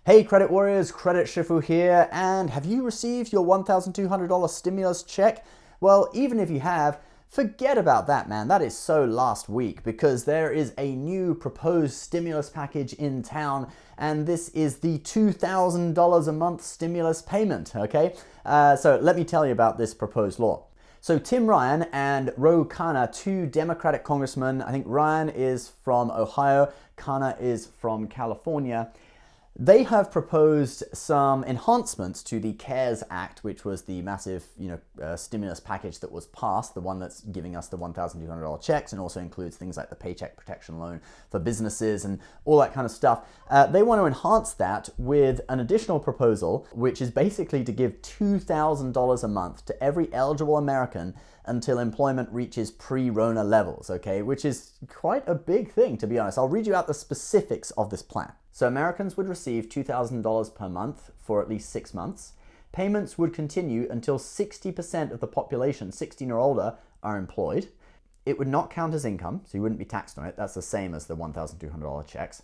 Hey Credit Warriors, Credit Shifu here, and have you received your $1,200 stimulus check? Well, even if you have, forget about that, man. That is so last week because there is a new proposed stimulus package in town, and this is the $2,000 a month stimulus payment, okay? So let me tell you about this proposed law. So Tim Ryan and Ro Khanna, two Democratic congressmen, I think Ryan is from Ohio, Khanna is from California. They have proposed some enhancements to the CARES Act, which was the massive, stimulus package that was passed, the one that's giving us the $1,200 checks, and also includes things like the Paycheck Protection Loan for businesses and all that kind of stuff. They want to enhance that with an additional proposal, which is basically to give $2,000 a month to every eligible American until employment reaches pre-Rona levels, okay? Which is quite a big thing, to be honest. I'll read you out the specifics of this plan. So Americans would receive $2,000 per month for at least 6 months. Payments would continue until 60% of the population, 16 or older, are employed. It would not count as income, so you wouldn't be taxed on it. That's the same as the $1,200 checks.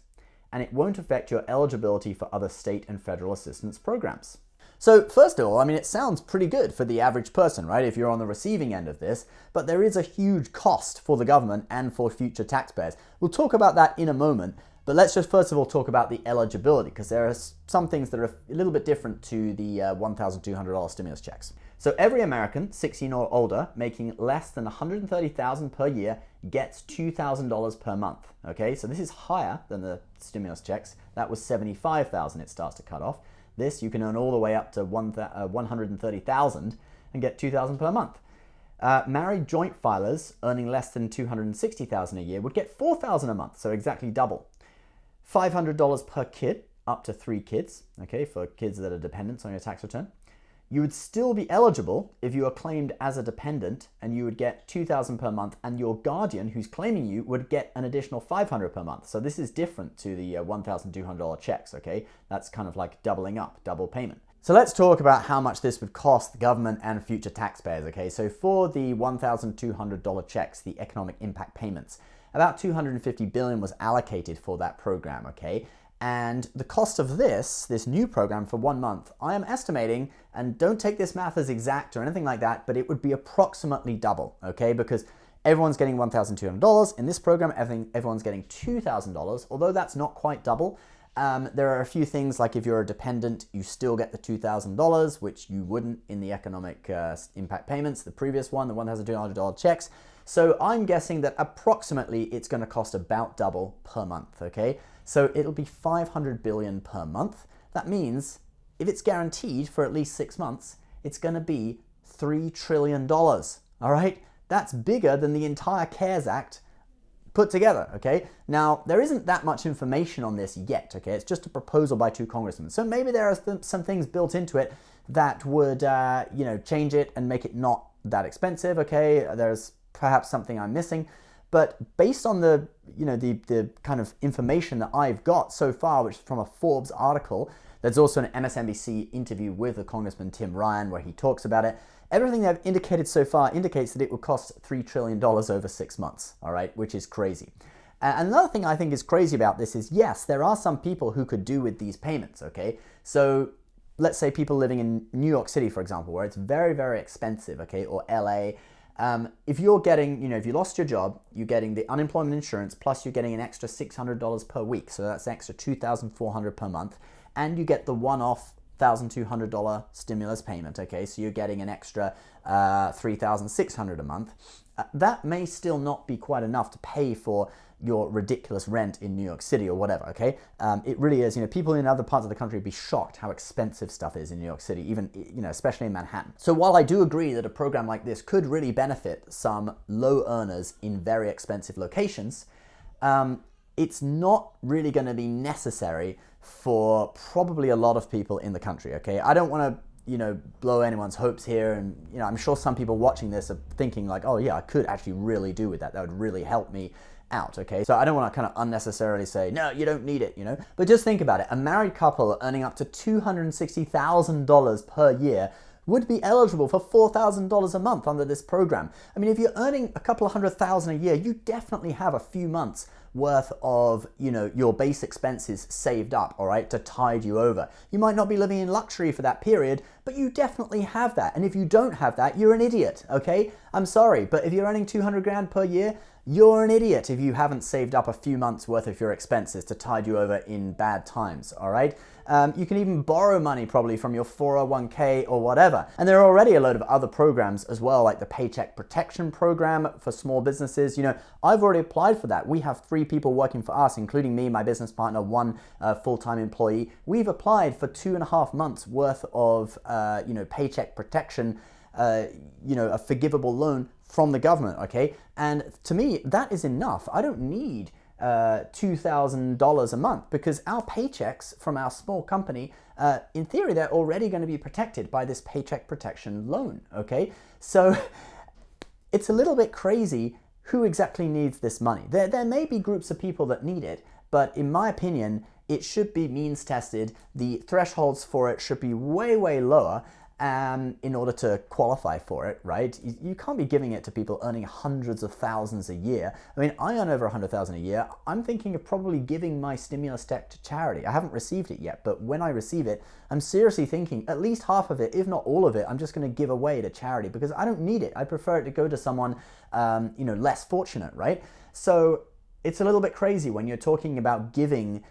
And it won't affect your eligibility for other state and federal assistance programs. So first of all, I mean, it sounds pretty good for the average person, right? If you're on the receiving end of this, but there is a huge cost for the government and for future taxpayers. We'll talk about that in a moment. But let's just first of all talk about the eligibility, because there are some things that are a little bit different to the $1,200 stimulus checks. So every American 16 or older making less than $130,000 per year gets $2,000 per month. Okay, so this is higher than the stimulus checks. That was $75,000 it starts to cut off. This you can earn all the way up to $130,000 and get $2,000 per month. Married joint filers earning less than $260,000 a year would get $4,000 a month, so exactly double. $500 per kid, up to 3 kids, okay, for kids that are dependents on your tax return. You would still be eligible if you are claimed as a dependent, and you would get $2,000 per month, and your guardian who's claiming you would get an additional $500 per month. So this is different to the $1,200 checks, okay? That's kind of like doubling up, double payment. So let's talk about how much this would cost the government and future taxpayers, okay? So for the $1,200 checks, the economic impact payments, about $250 billion was allocated for that program, okay? And the cost of this new program for 1 month, I am estimating, and don't take this math as exact or anything like that, but it would be approximately double, okay? Because everyone's getting $1,200. In this program, everyone's getting $2,000, although that's not quite double. There are a few things, like if you're a dependent, you still get the $2,000, which you wouldn't in the economic impact payments, the previous one, the $1,200 checks. So I'm guessing that approximately it's going to cost about double per month, okay? So it'll be $500 billion per month. That means if it's guaranteed for at least 6 months, it's going to be $3 trillion, all right? That's bigger than the entire CARES Act put together, okay? Now, there isn't that much information on this yet, okay? It's just a proposal by 2 congressmen. So maybe there are some things built into it that would, change it and make it not that expensive, okay? There's perhaps something I'm missing. But based on the kind of information that I've got so far, which is from a Forbes article, there's also an MSNBC interview with the Congressman Tim Ryan where he talks about it. Everything they've indicated so far indicates that it would cost $3 trillion over 6 months, all right, which is crazy. Another thing I think is crazy about this is, yes, there are some people who could do with these payments, okay? So let's say people living in New York City, for example, where it's very, very expensive, okay, or LA. If you're getting, if you lost your job, you're getting the unemployment insurance, plus you're getting an extra $600 per week. So that's an extra $2,400 per month. And you get the one-off $1,200 stimulus payment, okay? So you're getting an extra $3,600 a month. That may still not be quite enough to pay for your ridiculous rent in New York City or whatever, okay? It really is, people in other parts of the country would be shocked how expensive stuff is in New York City, even, especially in Manhattan. So while I do agree that a program like this could really benefit some low earners in very expensive locations, it's not really going to be necessary for probably a lot of people in the country, okay? I don't want to, blow anyone's hopes here, and, I'm sure some people watching this are thinking like, oh yeah, I could actually really do with that. That would really help me out, okay? So I don't want to kind of unnecessarily say, no, you don't need it, But just think about it. A married couple earning up to $260,000 per year would be eligible for $4,000 a month under this program. I mean, if you're earning a couple of $100,000 a year, you definitely have a few months worth of, your base expenses saved up, all right, to tide you over. You might not be living in luxury for that period, but you definitely have that. And if you don't have that, you're an idiot, okay? I'm sorry, but if you're earning 200 grand per year, you're an idiot if you haven't saved up a few months worth of your expenses to tide you over in bad times, all right? You can even borrow money probably from your 401k or whatever. And there are already a load of other programs as well, like the Paycheck Protection Program for small businesses. I've already applied for that. We have 3 people working for us, including me, my business partner, 1 full-time employee. We've applied for 2.5 months worth of, paycheck protection, a forgivable loan from the government, okay? And to me, that is enough. I don't need $2,000 a month because our paychecks from our small company, in theory, they're already going to be protected by this paycheck protection loan, okay? So it's a little bit crazy who exactly needs this money. There may be groups of people that need it, but in my opinion, it should be means tested. The thresholds for it should be way, way lower in order to qualify for it, right? You can't be giving it to people earning hundreds of thousands a year. I mean, I earn over 100,000 a year. I'm thinking of probably giving my stimulus check to charity. I haven't received it yet, but when I receive it, I'm seriously thinking at least half of it, if not all of it, I'm just going to give away to charity because I don't need it. I prefer it to go to someone, less fortunate, right? So it's a little bit crazy when you're talking about giving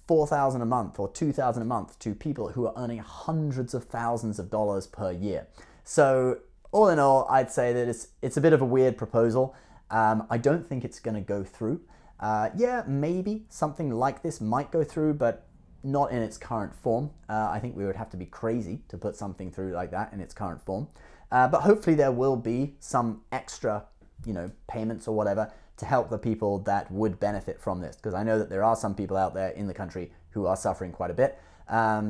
$4,000 a month or $2,000 a month to people who are earning hundreds of thousands of dollars per year. So all in all, I'd say that it's a bit of a weird proposal. I don't think it's going to go through. Yeah, maybe something like this might go through, but not in its current form. I think we would have to be crazy to put something through like that in its current form. But hopefully there will be some extra, payments or whatever to help the people that would benefit from this, because I know that there are some people out there in the country who are suffering quite a bit.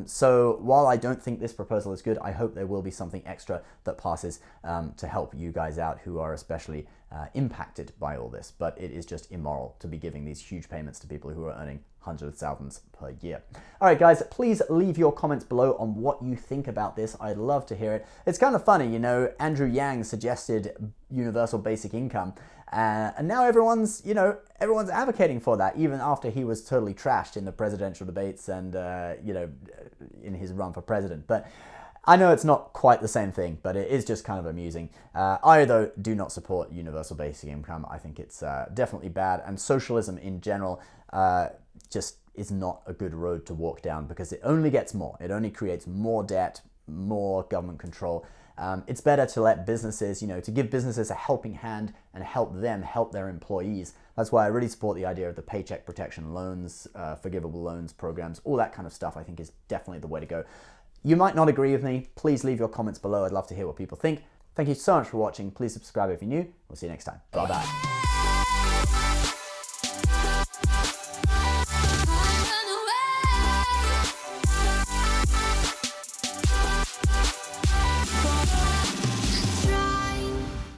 So while I don't think this proposal is good, I hope there will be something extra that passes to help you guys out who are especially impacted by all this. But it is just immoral to be giving these huge payments to people who are earning hundreds of thousands per year. All right, guys, please leave your comments below on what you think about this. I'd love to hear it. It's kind of funny, Andrew Yang suggested universal basic income, and now everyone's advocating for that, even after he was totally trashed in the presidential debates and, in his run for president. But I know it's not quite the same thing, but it is just kind of amusing. I, though, do not support universal basic income. I think it's definitely bad, and socialism in general just is not a good road to walk down because it only gets more. It only creates more debt, more government control. It's better to let businesses, to give businesses a helping hand and help them help their employees. That's why I really support the idea of the paycheck protection loans, forgivable loans programs, all that kind of stuff I think is definitely the way to go. You might not agree with me. Please leave your comments below. I'd love to hear what people think. Thank you so much for watching. Please subscribe if you're new. We'll see you next time. Bye-bye.